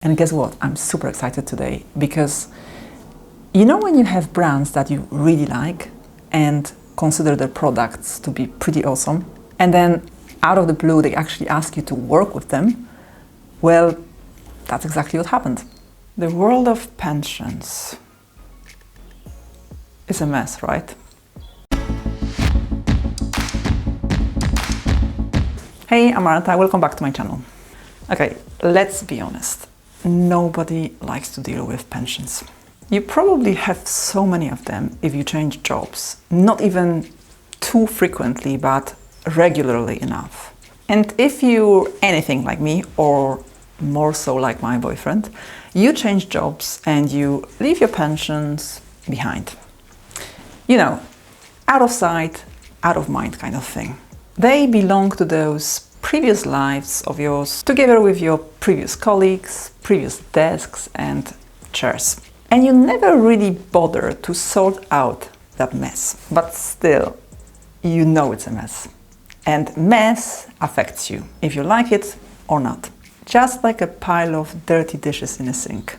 And guess what? I'm super excited today because you know when you have brands that you really like and consider their products to be pretty awesome, and then out of the blue they actually ask you to work with them? Well, that's exactly what happened. The world of pensions is a mess, right? Hey, I'm Marta, welcome back to my channel. Okay, let's be honest. Nobody likes to deal with pensions. You probably have so many of them if you change jobs, not even too frequently, but regularly enough. And if you're anything like me, or more so like my boyfriend, you change jobs and you leave your pensions behind. You know, out of sight, out of mind kind of thing. They belong to those previous lives of yours, together with your previous colleagues, previous desks and chairs. And you never really bother to sort out that mess. But still, you know it's a mess. And mess affects you, if you like it or not. Just like a pile of dirty dishes in a sink.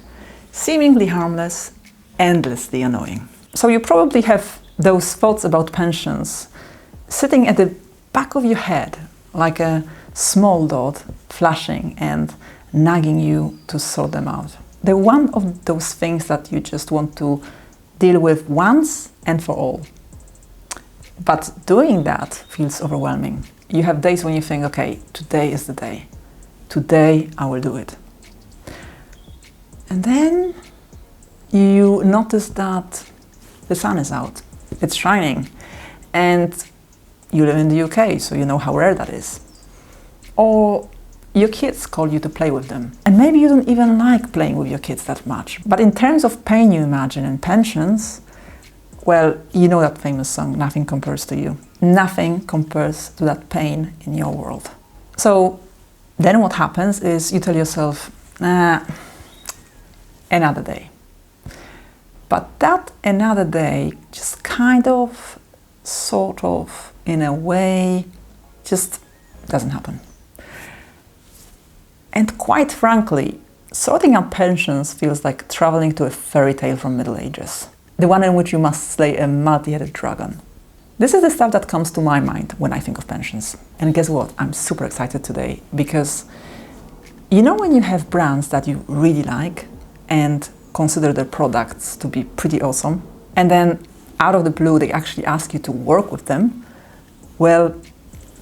Seemingly harmless, endlessly annoying. So you probably have those thoughts about pensions sitting at the back of your head, like a small dot flashing and nagging you to sort them out. They're one of those things that you just want to deal with once and for all. But doing that feels overwhelming. You have days when you think, okay, today is the day. Today I will do it. And then you notice that the sun is out. It's shining. And you live in the UK, so you know how rare that is. Or your kids call you to play with them. And maybe you don't even like playing with your kids that much. But in terms of pain you imagine in pensions, well, you know that famous song, Nothing Compares to You. Nothing compares to that pain in your world. So then what happens is you tell yourself, another day. But that another day just kind of, sort of, in a way, just doesn't happen. And quite frankly, sorting out pensions feels like traveling to a fairy tale from Middle Ages. The one in which you must slay a multi-headed dragon. This is the stuff that comes to my mind when I think of pensions. And guess what? I'm super excited today because you know when you have brands that you really like and consider their products to be pretty awesome, and then out of the blue they actually ask you to work with them? Well,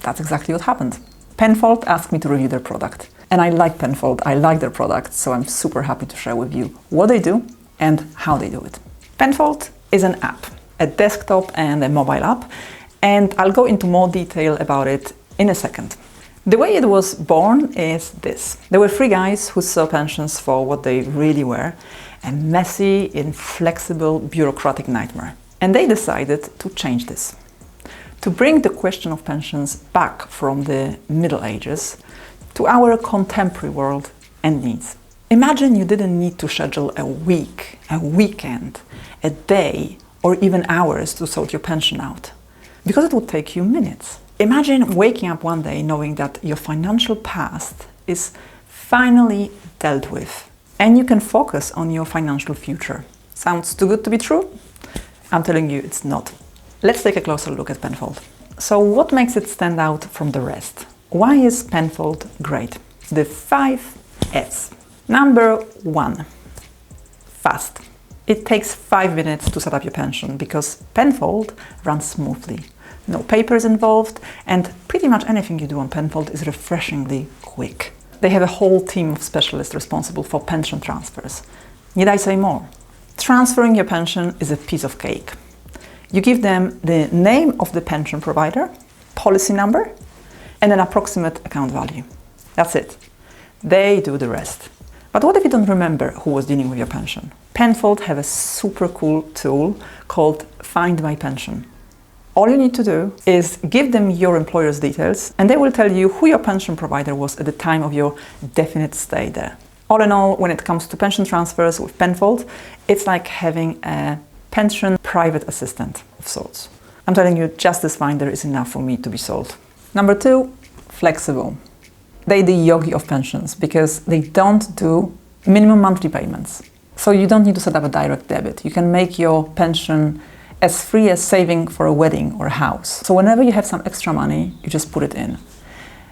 that's exactly what happened. Penfold asked me to review their product. And I like Penfold, I like their product, so I'm super happy to share with you what they do and how they do it. Penfold is an app, a desktop and a mobile app, and I'll go into more detail about it in a second. The way it was born is this. There were three guys who saw pensions for what they really were, a messy, inflexible, bureaucratic nightmare. And they decided to change this. To bring the question of pensions back from the Middle Ages to our contemporary world and needs. Imagine you didn't need to schedule a week, a weekend, a day, or even hours to sort your pension out, because it would take you minutes. Imagine waking up one day knowing that your financial past is finally dealt with, and you can focus on your financial future. Sounds too good to be true? I'm telling you it's not. Let's take a closer look at Penfold. So what makes it stand out from the rest? Why is Penfold great? The 5 F's. Number 1, fast. It takes 5 minutes to set up your pension because Penfold runs smoothly. No papers involved, and pretty much anything you do on Penfold is refreshingly quick. They have a whole team of specialists responsible for pension transfers. Need I say more? Transferring your pension is a piece of cake. You give them the name of the pension provider, policy number, and an approximate account value. That's it. They do the rest. But what if you don't remember who was dealing with your pension? Penfold have a super cool tool called Find My Pension. All you need to do is give them your employer's details and they will tell you who your pension provider was at the time of your definite stay there. All in all, when it comes to pension transfers with Penfold, it's like having a pension private assistant of sorts. I'm telling you, just this finder is enough for me to be sold. Number 2, flexible. They're the yogi of pensions because they don't do Minimum monthly payments. So you don't need to set up a direct debit. You can make your pension as free as saving for a wedding or a house. So whenever you have some extra money, you just put it in.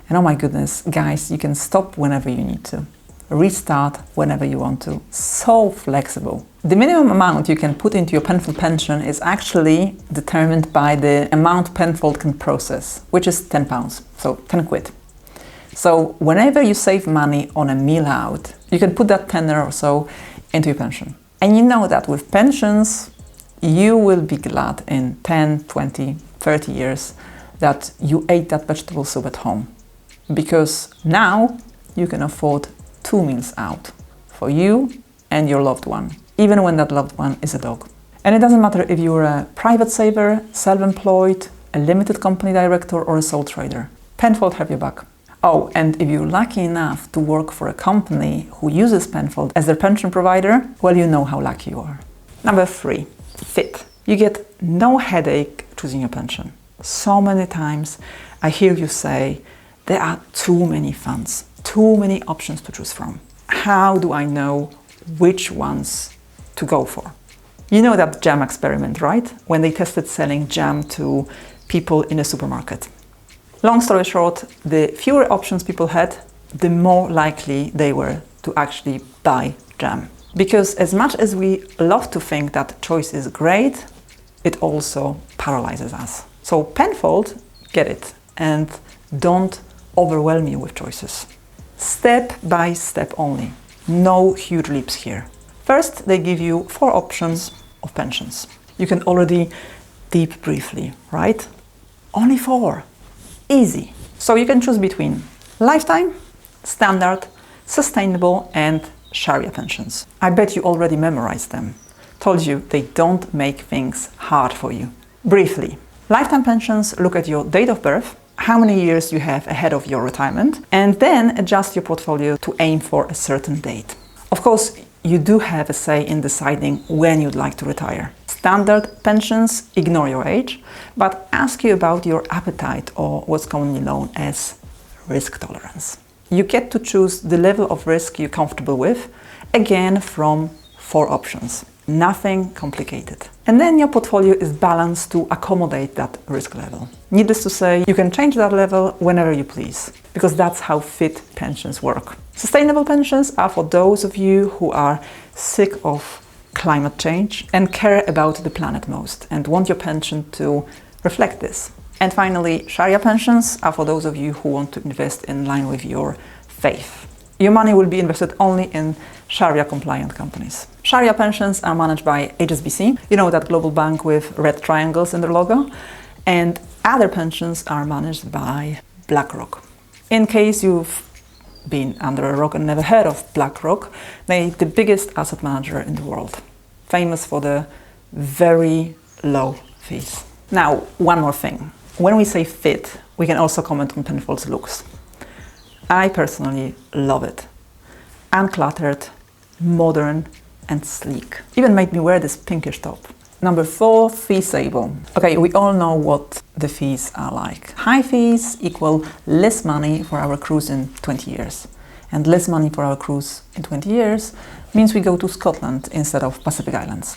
And oh my goodness, guys, you can stop whenever you need to. Restart whenever you want to. So flexible. The minimum amount you can put into your Penfold pension is actually determined by the amount Penfold can process, which is £10, so 10 quid. So whenever you save money on a meal out, you can put that tenner or so into your pension. And you know that with pensions, you will be glad in 10, 20, 30 years that you ate that vegetable soup at home. Because now you can afford 2 meals out for you and your loved one, even when that loved one is a dog. And it doesn't matter if you're a private saver, self-employed, a limited company director or a sole trader. Penfold have your back. Oh, and if you're lucky enough to work for a company who uses Penfold as their pension provider, well, you know how lucky you are. Number 3, fit. You get no headache choosing your pension. So many times I hear you say, there are too many funds, too many options to choose from. How do I know which ones to go for? You know that jam experiment, right? When they tested selling jam to people in a supermarket. Long story short, the fewer options people had, the more likely they were to actually buy jam. Because as much as we love to think that choice is great, it also paralyzes us. So Penfold, get it, and don't overwhelm you with choices. Step by step only. No huge leaps here. First, they give you 4 options of pensions. You can already deep briefly, right? Only 4. Easy. So you can choose between lifetime, standard, sustainable, and Sharia pensions. I bet you already memorized them. Told you they don't make things hard for you. Briefly, lifetime pensions look at your date of birth, how many years you have ahead of your retirement, and then adjust your portfolio to aim for a certain date. Of course, you do have a say in deciding when you'd like to retire. Standard pensions ignore your age, but ask you about your appetite, or what's commonly known as risk tolerance. You get to choose the level of risk you're comfortable with, again from 4 options. Nothing complicated. And then your portfolio is balanced to accommodate that risk level. Needless to say, you can change that level whenever you please, because that's how fit pensions work. Sustainable pensions are for those of you who are sick of climate change and care about the planet most and want your pension to reflect this. And finally, Sharia pensions are for those of you who want to invest in line with your faith. Your money will be invested only in Sharia-compliant companies. Sharia pensions are managed by HSBC, you know, that global bank with red triangles in their logo, and other pensions are managed by BlackRock. In case you've been under a rock and never heard of BlackRock, they're the biggest asset manager in the world, famous for the very low fees. Now, one more thing. When we say fit, we can also comment on Penfold's looks. I personally love it. Uncluttered, modern, and sleek. Even made me wear this pinkish top. Number 4, feasable. Okay, we all know what the fees are like. High fees equal less money for our cruise in 20 years. And less money for our cruise in 20 years means we go to Scotland instead of Pacific Islands.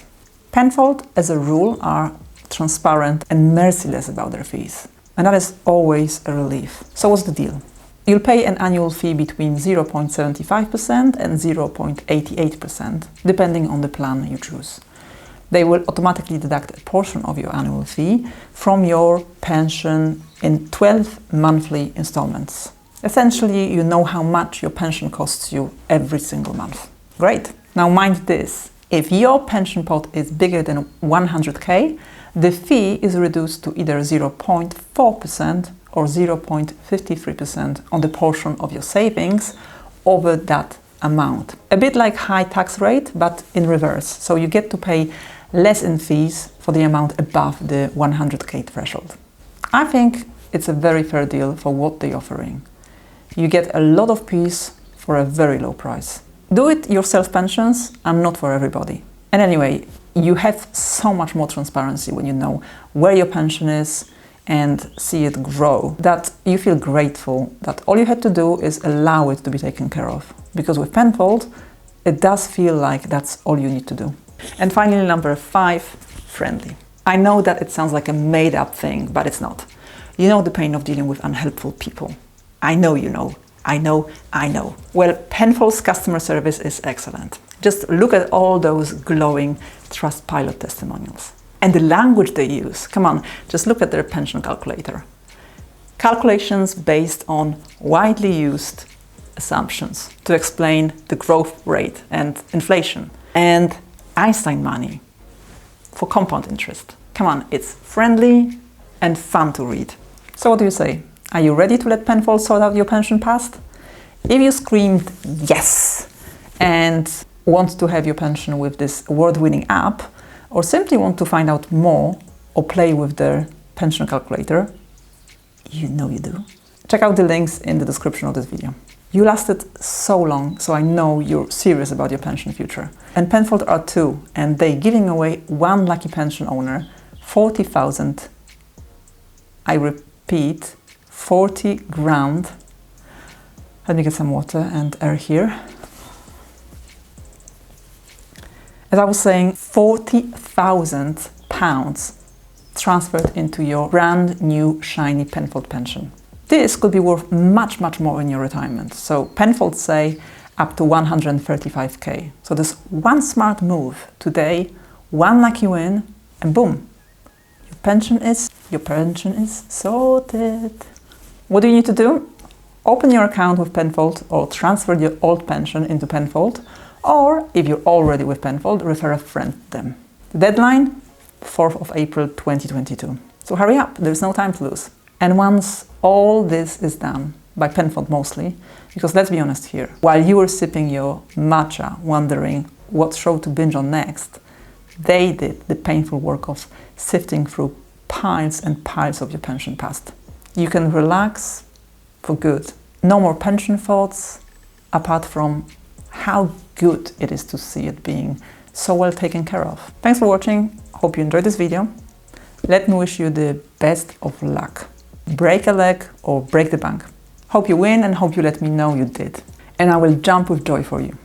Penfold, as a rule, are transparent and merciless about their fees. And that is always a relief. So what's the deal? You'll pay an annual fee between 0.75% and 0.88%, depending on the plan you choose. They will automatically deduct a portion of your annual fee from your pension in 12 monthly installments. Essentially, you know how much your pension costs you every single month. Great! Now mind this, if your pension pot is bigger than 100k, the fee is reduced to either 0.4% or 0.53% on the portion of your savings over that amount. A bit like high tax rate, but in reverse. So you get to pay less in fees for the amount above the 100k threshold. I think it's a very fair deal for what they're offering. You get a lot of peace for a very low price. Do-it-yourself pensions are not for everybody. And anyway, you have so much more transparency when you know where your pension is and see it grow, that you feel grateful that all you had to do is allow it to be taken care of. Because with Penfold, it does feel like that's all you need to do. And finally, number 5, friendly. I know that it sounds like a made-up thing, but it's not. You know the pain of dealing with unhelpful people. I know you know. I know. Well, Penfold's customer service is excellent. Just look at all those glowing Trustpilot testimonials. And the language they use. Come on, just look at their pension calculator. Calculations based on widely used assumptions to explain the growth rate and inflation. And Einstein money for compound interest. Come on, it's friendly and fun to read. So what do you say? Are you ready to let Penfold sort out your pension past? If you screamed yes and want to have your pension with this award-winning app, or simply want to find out more or play with their pension calculator, you know you do. Check out the links in the description of this video. You lasted so long, so I know you're serious about your pension future. And Penfold are too, and they're giving away one lucky pension owner 40,000. I repeat, 40 grand. Let me get some water and air here. As I was saying, 40,000 pounds transferred into your brand new shiny Penfold pension. This could be worth much, much more in your retirement. So Penfold say up to 135k. So there's one smart move today, one lucky win, and boom, your pension is sorted. What do you need to do? Open your account with Penfold or transfer your old pension into Penfold, or if you're already with Penfold, refer a friend to them. The deadline, 4th of April 2022. So hurry up, there's no time to lose. And once all this is done, by Penfold mostly, because let's be honest here, while you were sipping your matcha, wondering what show to binge on next, they did the painful work of sifting through piles and piles of your pension past. You can relax for good. No more pension thoughts, apart from how good it is to see it being so well taken care of. Thanks for watching. Hope you enjoyed this video. Let me wish you the best of luck. Break a leg or break the bank. Hope you win and hope you let me know you did. And I will jump with joy for you.